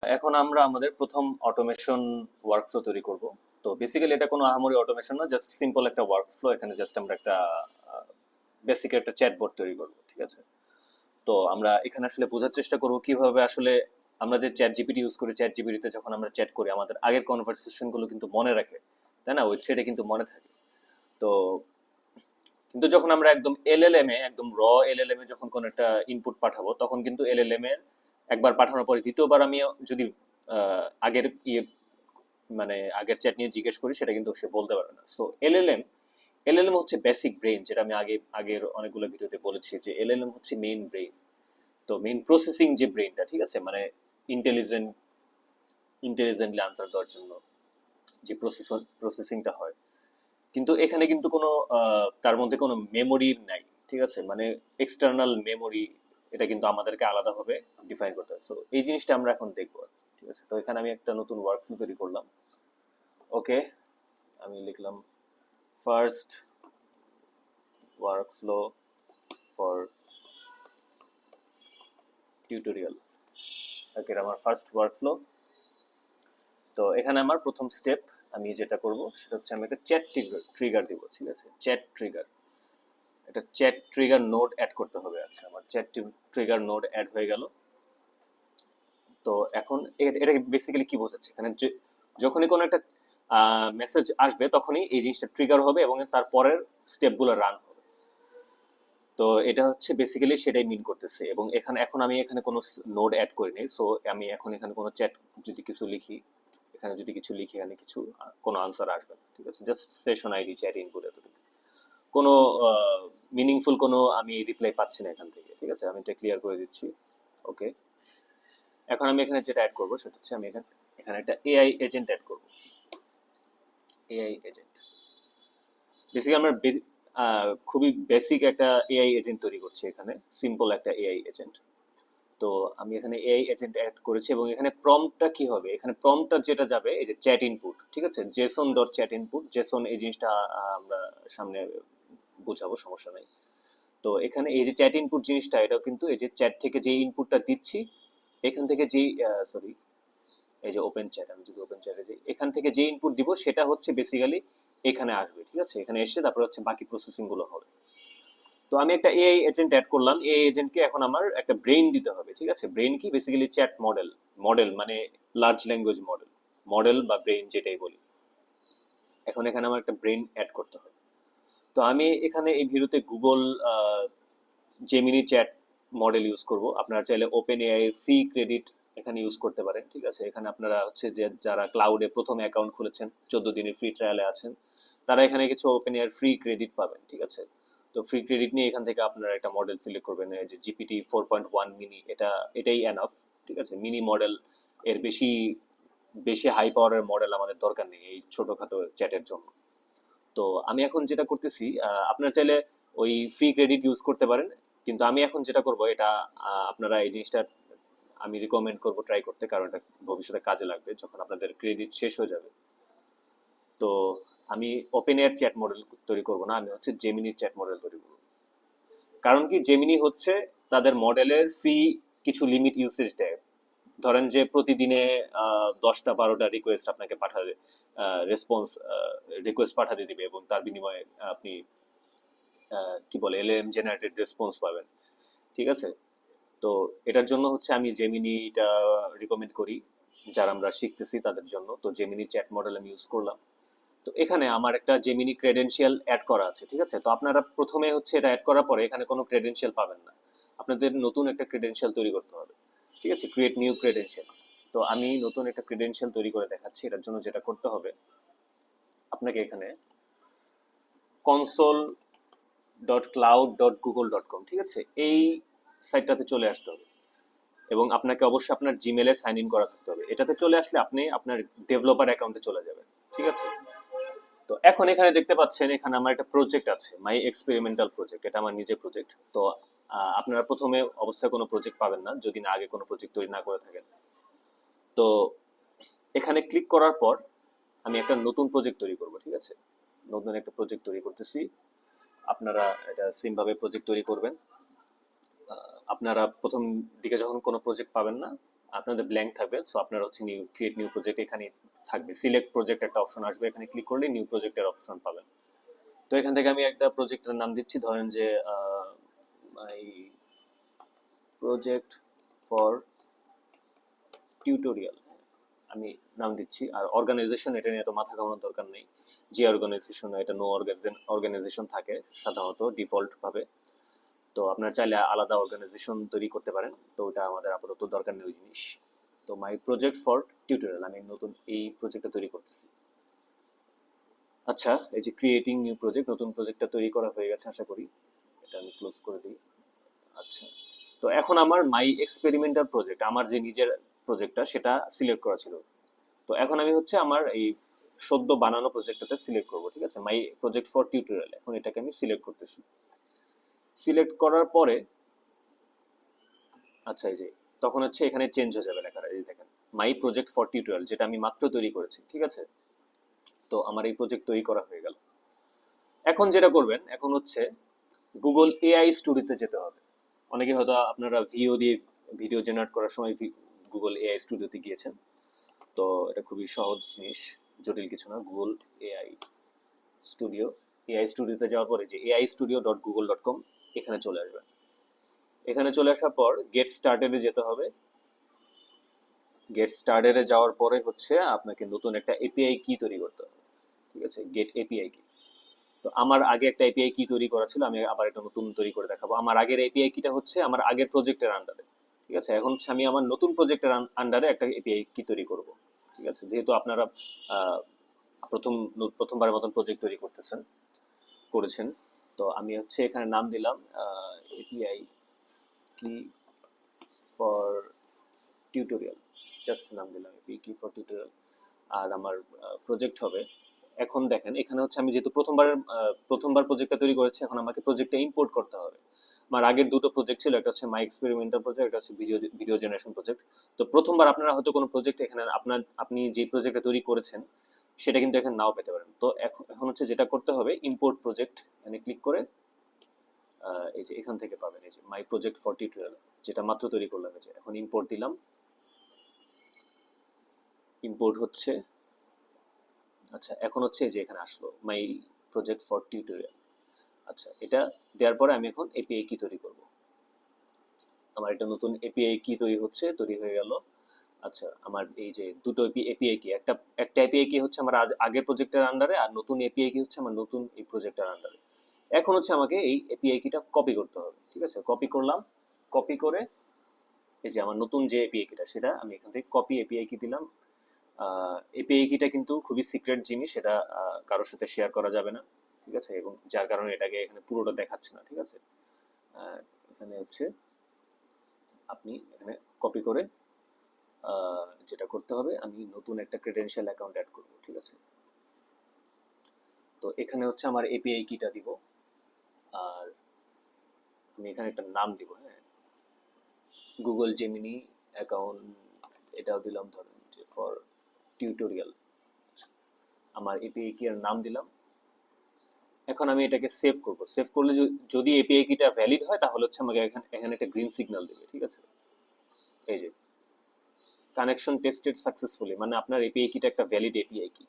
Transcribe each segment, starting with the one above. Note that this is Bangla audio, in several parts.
এখন আমরা আমাদের প্রথম অটোমেশন ওয়ার্কফ্লো তৈরি করব। তো বেসিক্যালি এটা কোনো আহামরি অটোমেশন না, জাস্ট সিম্পল একটা ওয়ার্কফ্লো। এখানে জাস্ট আমরা একটা বেসিক একটা চ্যাটবট তৈরি করব, ঠিক আছে? তো আমরা এখানে আসলে বোঝার চেষ্টা করব কিভাবে আসলে আমরা যে চ্যাট জিপিটি ইউজ করি, চ্যাট জিপিটিতে যখন আমরা চ্যাট করি আমাদের আগের কনভারসেশন গুলো কিন্তু মনে রাখে, তাই না? ওই থ্রেডে কিন্তু মনে থাকে। তো কিন্তু যখন আমরা একদম এলএলএম এ, একদম এলএলএম এ যখন কোন একটা ইনপুট পাঠাবো, তখন কিন্তু এলএলএম এর একবার পাঠানোর পরে দ্বিতীয়বার আমি যদি আগের মানে আগের চ্যাট নিয়ে জিজ্ঞেস করি, সেটা কিন্তু সে বলতে পারবে না। সো এলএলএম হচ্ছে বেসিক ব্রেইন, যেটা আমি আগের অনেকগুলো ভিডিওতে বলেছি যে এলএলএম হচ্ছে মেইন ব্রেইন। তো মেইন প্রসেসিং যে ব্রেইনটা, ঠিক আছে, মানে ইন্টেলিজেন্ট ইন্টেলিজেন্টলি আনসার দেওয়ার জন্য যে প্রসেসিংটা হয়, কিন্তু এখানে কিন্তু কোনো তার মধ্যে কোনো মেমোরি নাই, ঠিক আছে? মানে এক্সটার্নাল মেমোরি, এটা কিন্তু আমাদেরকে আলাদাভাবে ডিফাইন করতে হবে। সো এই জিনিসটা আমরা এখন দেখবো, ঠিক আছে? তো এখানে আমি একটা নতুন ওয়ার্কফ্লো তৈরি করলাম। ওকে, আমি লিখলাম ফার্স্ট ওয়ার্কফ্লো ফর টিউটোরিয়াল। ওকে, এটা আমার ফার্স্ট ওয়ার্কফ্লো। তো এখানে আমার প্রথম স্টেপ আমি যেটা করব সেটা হচ্ছে আমি একটা চ্যাট ট্রিগার দিব, ঠিক আছে? চ্যাট ট্রিগার, এটা চ্যাট ট্রিগার নোড অ্যাড করতে হবে। আচ্ছা, আমার চ্যাট ট্রিগার নোড অ্যাড হয়ে গেল। তো এখন এটা বেসিক্যালি কি বোঝাচ্ছে এখানে, যে যখনই কোনো একটা মেসেজ আসবে তখনই এই জিনিসটা ট্রিগার হবে এবং তারপরের স্টেপগুলো রান হবে। তো এটা হচ্ছে বেসিক্যালি সেটাই মিন করতেছে। এবং এখন আমি এখানে কোনো নোড অ্যাড করিনি। সো আমি এখন এখানে কোনো চ্যাট যদি কিছু লিখি, এখানে যদি কিছু লিখি, এখানে কিছু কোনো আনসার আসবে না, ঠিক আছে? Just session ID, chat input, এতটুকু। কোনো মিনিংফুল কোনো আমি রিপ্লাই পাচ্ছি না এখান থেকে, ঠিক আছে? আমি এটা ক্লিয়ার করে দিচ্ছি। ওকে, এখন আমি এখানে যেটা অ্যাড করবো সেটা হচ্ছে আমি এখানে এখানে একটা এআই এজেন্ট অ্যাড করবো। এআই এজেন্ট বেসিক্যালি আমরা খুবই বেসিক একটা এআই এজেন্ট তৈরি করছি এখানে, সিম্পল একটা এআই এজেন্ট। তো আমি এখানে এআই এজেন্ট অ্যাড করেছি এবং এখানে প্রম্পটটা কি হবে, এখানে প্রম্পটটা যেটা যাবে এই যে চ্যাট ইনপুট, ঠিক আছে? Jason dot chat input, Jason এই জিনিসটা আমরা সামনে বুঝাবো, সমস্যা নাই। তো এখানে এই যে চ্যাট ইনপুট জিনিসটা, এটাও কিন্তু এই যে চ্যাট থেকে যে ইনপুটটা দিচ্ছি, এখান থেকে যেই সরি, এই যে ওপেন চ্যাট, আমি যদি ওপেন চ্যাটে যাই, এখান থেকে যে ইনপুট দিব সেটা হচ্ছে বেসিক্যালি এখানে আসবে, ঠিক আছে? এখানে এসে তারপর হচ্ছে বাকি প্রসেসিং গুলো হবে। তো আমি একটা এআই এজেন্ট অ্যাড করলাম। এআই এজেন্টকে এখন আমার একটা ব্রেইন দিতে হবে, ঠিক আছে? ব্রেইন কি, বেসিক্যালি চ্যাট মডেল। মডেল মানে লার্জ ল্যাঙ্গুয়েজ মডেল, মডেল বা ব্রেইন যেটাই বলি। এখন এখানে আমার একটা ব্রেইন অ্যাড করতে হবে। তো আমি এখানে এই ভিডিওতে Google Gemini chat model use করব। আপনারা চাইলে ওপেন এআই ফ্রি ক্রেডিট এখানে ইউজ করতে পারেন, ঠিক আছে? এখানে আপনারা হচ্ছে যে যারা ক্লাউডে প্রথম অ্যাকাউন্ট খুলেছেন, 14 দিনের ফ্রি ট্রায়ালে আছেন, তারা এখানে কিছু ওপেন এআই ফ্রি ক্রেডিট পাবেন, ঠিক আছে? তো ফ্রি ক্রেডিট নিয়ে এখান থেকে আপনারা একটা মডেল সিলেক্ট করবেন, এই যে জিপিটি 4.1 মিনি, এটাই এনাফ, ঠিক আছে? মিনি মডেল, এর বেশি বেশি হাই পাওয়ারের মডেল আমাদের দরকার নেই এই ছোটখাটো চ্যাটের জন্য। তো আমি এখন যেটা করতেছি, আপনারা চাইলে ওই ফ্রি ক্রেডিট ইউজ করতে পারেন, কিন্তু আমি এখন যেটা করব এটা, আপনারা এই জিনিসটা আমি রিকমেন্ড করব ট্রাই করতে, কারণ এটা ভবিষ্যতে কাজে লাগবে যখন আপনাদের ক্রেডিট শেষ হয়ে যাবে। তো আমি ওপেন এয়ার চ্যাট মডেল তৈরি করব না, আমি হচ্ছে জেমিনির চ্যাট মডেল তৈরি করব। কারণ কি, জেমিনি হচ্ছে তাদের মডেলের ফ্রি কিছু লিমিট ইউসেজ দেয়। ধরেন যে প্রতিদিনে 10টা 12টা রিকোয়েস্ট আপনাকে পাঠাবে, রেসপন্স রিকোয়েস্ট পাঠাতে দিবে এবং তার বিনিময়ে আপনি কি বলে এলএম জেনারেটেড রেসপন্স পাবেন, ঠিক আছে? তো এটার জন্য হচ্ছে আমি জেমিনিটা রিকমেন্ড করি যারা আমরা শিখতেছি তাদের জন্য। তো জেমিনি চ্যাট মডেল আমি ইউজ করলাম। তো এখানে আমার একটা জেমিনি ক্রেডেনশিয়াল অ্যাড করা আছে, ঠিক আছে? তো আপনারা প্রথমে হচ্ছে এটা অ্যাড করার পরে এখানে কোনো ক্রেডেনশিয়াল পাবেন না, আপনাদের নতুন একটা ক্রেডেনশিয়াল তৈরি করতে হবে, ঠিক আছে? Create new credential. তো আমি নতুন একটা ক্রেডেনশিয়াল তৈরি করে দেখাচ্ছি। এটার জন্য যেটা করতে হবে, আপনাকে এখানে console dot cloud dot Google dot com, ঠিক আছে, এই সাইটটাতে চলে আসতে হবে এবং আপনাকে অবশ্যই আপনার জিমেলে সাইন ইন করা থাকতে হবে। এটাতে চলে আসলে আপনি আপনার ডেভেলপার অ্যাকাউন্টে চলে যাবেন, ঠিক আছে? তো এখন এখানে দেখতে পাচ্ছেন এখানে আমার একটা প্রজেক্ট আছে, মাই এক্সপেরিমেন্টাল প্রজেক্ট, এটা আমার নিজের প্রজেক্ট। তো আপনারা প্রথমে অবস্থায় কোনো প্রজেক্ট পাবেন না যদি না আগে কোনো প্রজেক্ট তৈরি না করে থাকেন। তো এখানে ক্লিক করার পর আমি একটা নতুন প্রজেক্ট তৈরি করব, ঠিক আছে? নতুন একটা প্রজেক্ট তৈরি করতেছি। আপনারা এটা সেম ভাবে প্রজেক্ট তৈরি করবেন। আপনারা প্রথম দিকে যখন কোনো প্রজেক্ট পাবেন না, আপনাদের ব্ল্যাঙ্ক থাকবে। সো আপনার হচ্ছে নিউ ক্রিয়েট নিউ প্রজেক্ট এখানে থাকবে, সিলেক্ট প্রজেক্ট একটা অপশন আসবে, এখানে ক্লিক করলে নিউ প্রজেক্টের অপশন পাবেন। তো এখান থেকে আমি একটা প্রজেক্টের নাম দিচ্ছি, ধরেন যে মাই প্রজেক্ট ফর টিউটোরিয়াল আমি নাম দিচ্ছি। আর অর্গানাইজেশন এটা নিয়ে এত মাথা ঘামানোর দরকার নেই, যে অর্গানাইজেশন এটা নো অর্গানাইজেশন থাকে সাধারণত ডিফল্ট ভাবে। তো আপনার চাইলে আলাদা অর্গানাইজেশন তৈরি করতে পারেন, তো ওটা আমাদের আপাতত দরকার নেই ওই জিনিস। তো মাই প্রজেক্ট ফর টিউটোরিয়াল আমি নতুন এই প্রজেক্টটা তৈরি করতেছি। আচ্ছা, এই যে ক্রিয়েটিং নিউ প্রজেক্ট, নতুন প্রজেক্টটা তৈরি করা হয়ে গেছে আশা করি। এটা আমি ক্লোজ করে দিই। আচ্ছা, তো এখন আমার মাই এক্সপেরিমেন্টাল প্রজেক্ট, আমার যে নিজের প্রজেক্টটা সেটা সিলেক্ট করা ছিল। তো এখন আমি হচ্ছে আমার এই সদ্য বানানো প্রজেক্টটাতে সিলেক্ট করব, ঠিক আছে, মাই প্রজেক্ট ফর টিউটোরিয়াল। এখন এটাকে আমি সিলেক্ট করতেছি। সিলেক্ট করার পরে আচ্ছা, এই যে তখন হচ্ছে এখানে চেঞ্জ হয়ে যাবে লেখাটা, এই দেখেন মাই প্রজেক্ট ফর টিউটোরিয়াল, যেটা আমি মাত্র তৈরি করেছি, ঠিক আছে। তো আমার এই প্রজেক্ট তৈরি করা হয়ে গেল। এখন যেটা করবেন, এখন হচ্ছে গুগল এআই স্টুডিওতে যেতে হবে। অনেকে হয়তো আপনারা ভিডিও জেনারেট করার সময় গুগল এআই স্টুডিওতে গিয়েছেন। তো এটা খুবই সহজ জিনিস, জটিল কিছু না। গুগল এআই স্টুডিও, এআই স্টুডিওতে যাওয়ার পরে যে ai studio.google.com এখানে চলে আসবেন। এখানে চলে আসার পর গেট স্টার্টেডে যেতে হবে। গেট স্টার্টেডে যাওয়ার পরে হচ্ছে আপনাকে নতুন একটা এপিআই কি তৈরি করতে হবে, ঠিক আছে, গেট এপিআই কি। তো আমার আগে একটা এপিআই কি তৈরি করা ছিল, আমি আবার একটা নতুন তৈরি করে দেখাবো। আমার আগের এপিআই কিটা হচ্ছে আমার আগের প্রজেক্টের আন্ডারে, ঠিক আছে। এখন হচ্ছে আমি আমার নতুন প্রজেক্টের আন্ডারে একটা এপিআই কি তৈরি করব, ঠিক আছে। যেহেতু আপনারা আহ, প্রথমবারের মতন প্রজেক্ট তৈরি করেছেন, তো আমি হচ্ছে এখানে নাম দিলাম এপিআই কি ফর টিউটোরিয়াল, জাস্ট নাম দিলাম এপিআই কি ফর টিউটোরিয়াল। আর আমার প্রজেক্ট হবে, এখন দেখেন এখানে হচ্ছে আমি যেহেতু প্রথমবার প্রজেক্টটা তৈরি করেছি, এখন আমাকে প্রজেক্টটা ইম্পোর্ট করতে হবে। আমার আগের দুটো প্রজেক্ট ছিল, একটা হচ্ছে মাই এক্সপেরিমেন্টাল প্রজেক্ট, একটা হচ্ছে ভিডিও জেনারেশন প্রজেক্ট। তো প্রথমবার আপনারা হয়তো কোনো প্রজেক্ট এখানে আপনি যে প্রজেক্টটা তৈরি করেছেন সেটা কিন্তু এখানে নাও পেতে পারেন। তো এখন হচ্ছে যেটা করতে হবে, ইম্পোর্ট প্রজেক্ট এখানে ক্লিক করে এই যে এখান থেকে পাবেন এই যে মাই প্রজেক্ট ফর টিউটোরিয়াল, যেটা মাত্র তৈরি করলাম। এই যে এখন ইম্পোর্ট দিলাম, ইম্পোর্ট হচ্ছে। আচ্ছা, এখন হচ্ছে এই যে এখানে আসলো মাই প্রজেক্ট ফর টিউটোরিয়াল। আচ্ছা, এটা দেওয়ার পরে আমি এখন এপিআই কি তৈরি করব। আমার একটা নতুন এপিআই কি তৈরি হয়ে গেল। আচ্ছা, আমার এই যে দুটো এপিআই কি, একটা এপিআই কি হচ্ছে আমার আগের প্রজেক্টের আন্ডারে, আর নতুন এপিআই কি হচ্ছে আমার নতুন এই প্রজেক্টের আন্ডারে। এখন হচ্ছে আমাকে এই এপিআই কিটা কপি করতে হবে, ঠিক আছে। কপি করলাম, কপি করে এই যে আমার নতুন যে এপিআই কিটা সেটা আমি এখান থেকে কপি এপিআই কি দিলাম। এপিআই কিটা কিন্তু খুবই সিক্রেট জিনিস, এটা কারোর সাথে শেয়ার করা যাবে না, ঠিক আছে, এবং যার কারণে এটাকে এখানে পুরোটা দেখাচ্ছে না, ঠিক আছে। এখানে হচ্ছে আপনি এখানে কপি করে যেটা করতে হবে, আমি নতুন একটা ক্রেডেনশিয়াল অ্যাকাউন্ট অ্যাড করব, ঠিক আছে। তো এখানে হচ্ছে আমার এপিআই কিটা দিব, আর আমি এখানে একটা নাম দিব, হ্যাঁ, গুগল জেমিনি অ্যাকাউন্ট এটাও দিলাম, ধরেন যে ফর টিউটোরিয়াল। আমার এপিআই কি এর নাম দিলাম। এখন আমি এটাকে সেভ করব। সেভ করলে যদি এপিআই কিটা ভ্যালিড হয় তাহলে হচ্ছে আমাকে এখানে একটা গ্রিন সিগন্যাল দেবে, ঠিক আছে। এই যে কানেকশন টেস্টেড সাকসেসফুলি, মানে আপনার এপিআই কিটা একটা ভ্যালিড এপিআই কি,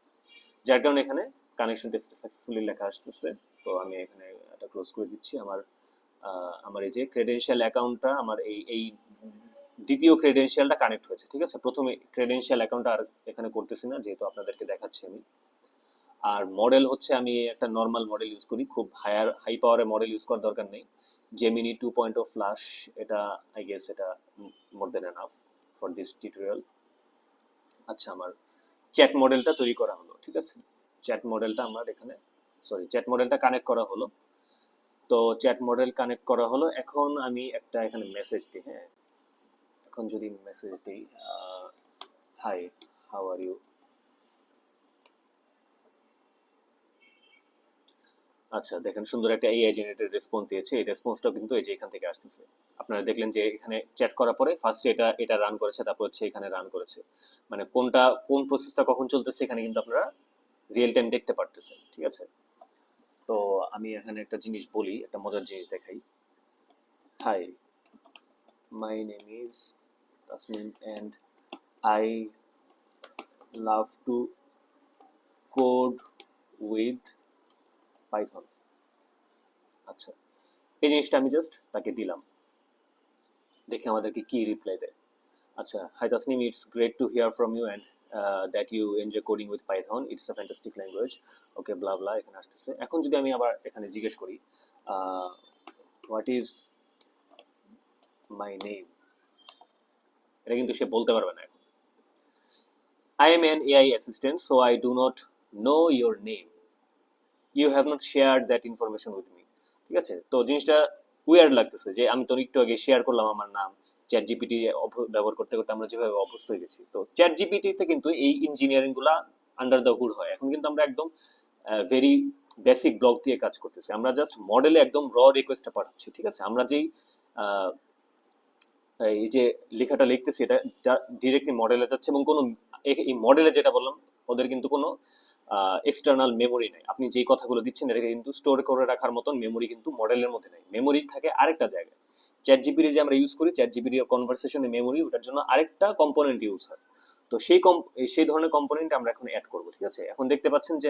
যার কারণে এখানে কানেকশন টেস্টেড সাকসেসফুলি লেখা আসতেছে। তো আমি এখানে এটা ক্লোজ করে দিচ্ছি। আমার এই যে ক্রেডেনশিয়াল অ্যাকাউন্টটা, আমার এই দ্বিতীয় ক্রেডেনশিয়ালটা কানেক্ট হয়েছে, ঠিক আছে। প্রথমে ক্রেডেনশিয়াল অ্যাকাউন্টটা আর এখানে করতেছি না, যেহেতু আপনাদেরকে দেখাচ্ছি আমি। আর মডেল হচ্ছে আমি একটা নর্মাল মডেল ইউজ করি, খুব হাই পাওয়ারের মডেল ইউজ করার দরকার নেই। জেমিনি 2.0 ফ্ল্যাশ, এটা আই গেস এটা more than enough for this tutorial. আচ্ছা, আমার চ্যাট মডেলটা তৈরি করা হলো, ঠিক আছে। চ্যাট মডেলটা আমার এখানে চ্যাট মডেলটা কানেক্ট করা হলো। তো চ্যাট মডেল কানেক্ট করা হলো, এখন আমি একটা এখানে মেসেজ দিই, হ্যাঁ। এখন যদি মেসেজ দিই হাই, হাউ আর ইউ। আচ্ছা, দেখেন সুন্দর একটা এআই জেনারেটেড রেসপন্স দিয়েছে। এই রেসপন্সটা কিন্তু এই যে এখান থেকে আসতেছে। আপনারা দেখলেন যে এখানে চ্যাট করার পরে ফার্স্ট এটা রান করেছে, তারপর হচ্ছে এখানে রান করেছে। মানে কোন প্রসেসটা কখন চলতেছে এখানে কিন্তু আপনারা রিয়েল টাইম দেখতে পারতেছেন, ঠিক আছে। তো আমি এখানে একটা জিনিস বলি, একটা মজার জিনিস দেখাই। Hi, my name is, Tasnim and I love to code with Python. আচ্ছা, এই জিনিসটা আমি জাস্ট তাকে দিলাম, দেখে আমাদেরকে কি রিপ্লাই দেয়। আচ্ছা, hi Tasnim, it's great to hear from you and that you enjoy coding with Python, it's a fantastic language. Okay, blah blah এখানে আসতেছে। এখন যদি আমি আবার এখানে জিজ্ঞেস করি হোয়াট ইজ মাই নেম, এটা কিন্তু সে বলতে পারবে না। এখন I am an AI assistant, so I do not know your name. You have not shared that information with me. ঠিক আছে, তো জিনিসটা উইয়ার্ড লাগতেছে যে আমি তো একটু আগে শেয়ার করলাম আমার নাম। চ্যাট জিপিটি ব্যবহার করতে করতে আমরা যেভাবে অভ্যস্ত হয়ে গেছি, তো চ্যাট জিপিটিতে কিন্তু এই ইঞ্জিনিয়ারিং গুলা আন্ডার দ্য হুড হয়। এখন কিন্তু আমরা একদম ভেরি বেসিক ব্লক দিয়ে কাজ করতেছি। আমরা জাস্ট মডেলে একদম র রিকোয়েস্টটা পাঠাচ্ছি। ঠিক আছে, আমরা যেই এই যে লেখাটা লিখতেছি এটা ডিরেক্টলি মডেলে যাচ্ছে, এবং কোনো এই মডেলে যেটা বললাম ওদের কিন্তু কোনো এক্সটার্নাল মেমোরি নাই। আপনি যেই কথাগুলো দিচ্ছেন এটাকে কিন্তু স্টোর করে রাখার মতন মেমোরি কিন্তু মডেলের মধ্যে নেই। মেমোরি থাকে আরেকটা জায়গায়। চ্যাট জিপিটি যে আমরা ইউজ করি, চ্যাট জিপিটি কনভারসেশনে মেমোরি, ওটার জন্য আরেকটা কম্পোনেন্ট ইউজ হয়। তো সেই ধরনের কম্পোনেন্ট আমরা এখন অ্যাড করবো। ঠিক আছে, এখন দেখতে পাচ্ছেন যে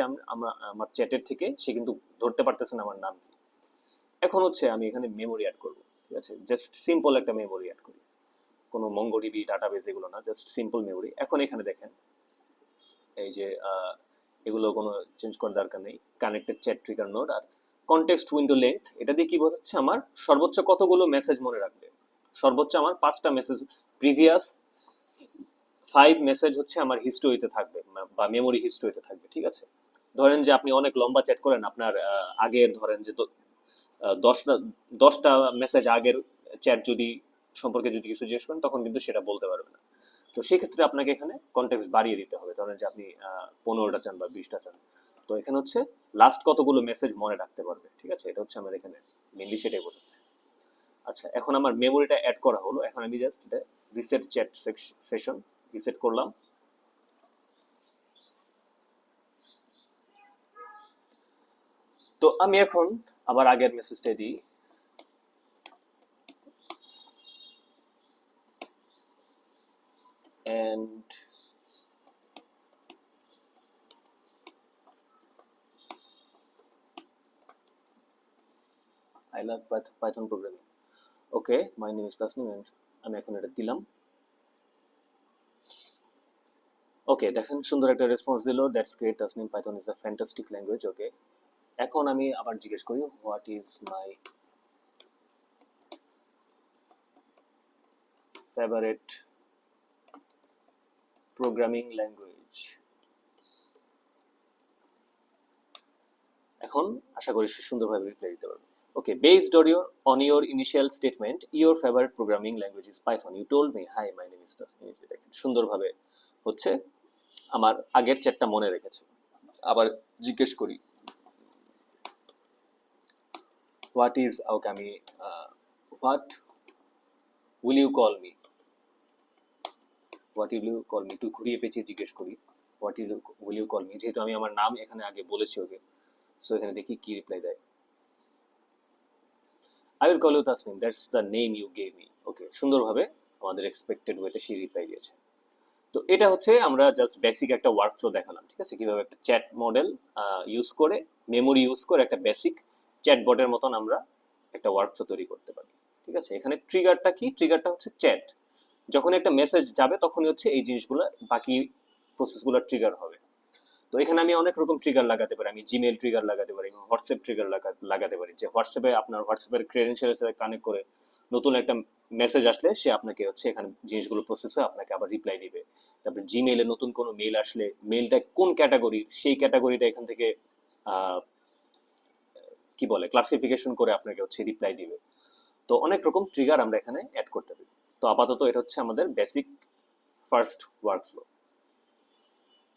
আমার চ্যাটের থেকে সে কিন্তু ধরতে পারতেছে না আমার নাম কি। এখন হচ্ছে আমি এখানে মেমোরি অ্যাড করবো। ঠিক আছে, জাস্ট সিম্পল একটা মেমোরি অ্যাড করি, কোনো মঙ্গোডিবি ডাটাবেস এগুলো না, জাস্ট সিম্পল মেমোরি। এখন এখানে দেখেন এই যে এগুলো কোনো চেঞ্জ করার দরকার নেই। কানেক্টেড চ্যাট ট্রিগার নোড আর কনটেক্সট উইন্ডো লেন্থ, এটা দিয়ে কি বোঝাচ্ছে আমার সর্বোচ্চ কতগুলো মেসেজ মনে রাখবে। সর্বোচ্চ আমার 5টা মেসেজ, প্রিভিয়াস 5 মেসেজ হচ্ছে আমার হিস্টোরিতে থাকবে বা মেমোরি হিস্টোরিতে থাকবে। ঠিক আছে, ধরেন যে আপনি অনেক লম্বা চ্যাট করেন, আপনার আগের ধরেন যে 10টা মেসেজ আগের চ্যাট যদি সম্পর্কে যদি কিছু জিজ্ঞেস করেন তখন কিন্তু সেটা বলতে পারবে না। তো সেই ক্ষেত্রে আপনাকে এখানে কনটেক্সট বাড়িয়ে দিতে হবে। ধরেন যে আপনি 15টা চান বা 20টা চান, তো এখানে হচ্ছে লাস্ট কতগুলো মেসেজ মনে রাখতে পারবে। ঠিক আছে, এটা হচ্ছে আমার এখানে মেনলি সেটাই বোঝাচ্ছে। আচ্ছা, এখন আমার মেমোরিটা অ্যাড করা হলো। এখন আমি জাস্ট এটা রিসেট চ্যাট সেশন রিসেট করলাম। তো আমি এখন আবার আগের মেসেজটা দিই, and I love Python programming. Okay, my name is Tasnim and আমি এখন এটা দিলাম। ওকে, দেখেন সুন্দর একটা রেসপন্স দিল, that's great Tasnim, Python is a fantastic language. Okay, এখন আমি আবার জিজ্ঞেস করি what is my favourite programming language. এখন আশা করি সে সুন্দরভাবে রিপ্লাই দিতে পারবে। Okay, based on your initial statement, your favorite programming language is Python. You told me, hi, my name is Tasnim. দেখেন সুন্দরভাবে হচ্ছে আমার আগের চ্যাটটা মনে রেখেছে। আবার জিজ্ঞেস করি হোয়াট ইজ, ওকে আমি what will you call me, what will you call me, একটু ঘুরিয়ে পেঁচিয়ে জিজ্ঞেস করি what will you call me, যেহেতু আমি আমার নাম এখানে আগে বলেছি ওকে। সো এখানে দেখি কি রিপ্লাই দেয়। I will call you Tasnim, that's the name you gave me. ওকে, সুন্দরভাবে আমাদের এক্সপেক্টেড ওয়েতে সে রিপ্লাই দিয়েছে। তো এটা হচ্ছে আমরা জাস্ট বেসিক একটা ওয়ার্কফ্লো দেখালাম। ঠিক আছে, কিভাবে একটা চ্যাট মডেল ইউজ করে, মেমোরি ইউজ করে একটা বেসিক চ্যাটবটের মতন আমরা একটা ওয়ার্কফ্লো তৈরি করতে পারি। ঠিক আছে, এখানে ট্রিগারটা কি, ট্রিগারটা হচ্ছে চ্যাট। যখন একটা মেসেজ যাবে তখনই হচ্ছে এই জিনিসগুলো, বাকি প্রসেসগুলো ট্রিগার হবে। তো এখানে আমি অনেক রকম ট্রিগার লাগাতে পারি। আমি জিমেল ট্রিগার লাগাতে পারি, হোয়াটসঅ্যাপ ট্রিগার লাগাতে পারি, যে হোয়াটসঅ্যাপে আপনার হোয়াটসঅ্যাপের ক্রেডেনশিয়ালের সাথে কানেক্ট করে নতুন একটা মেসেজ আসলে সে আপনাকে হচ্ছে এখানে জিনিসগুলো প্রসেস হয়ে আপনাকে আবার রিপ্লাই দিবে। তারপরে জিমেইলে নতুন কোনো মেল আসলে মেলটা কোন ক্যাটাগরির, সেই ক্যাটাগরিটা এখান থেকে কি বলে ক্লাসিফিকেশন করে আপনাকে হচ্ছে রিপ্লাই দিবে। তো অনেক রকম ট্রিগার আমরা এখানে অ্যাড করতে পারি। তো আপাতত এটা হচ্ছে আমাদের বেসিক ফার্স্ট ওয়ার্কফ্লো।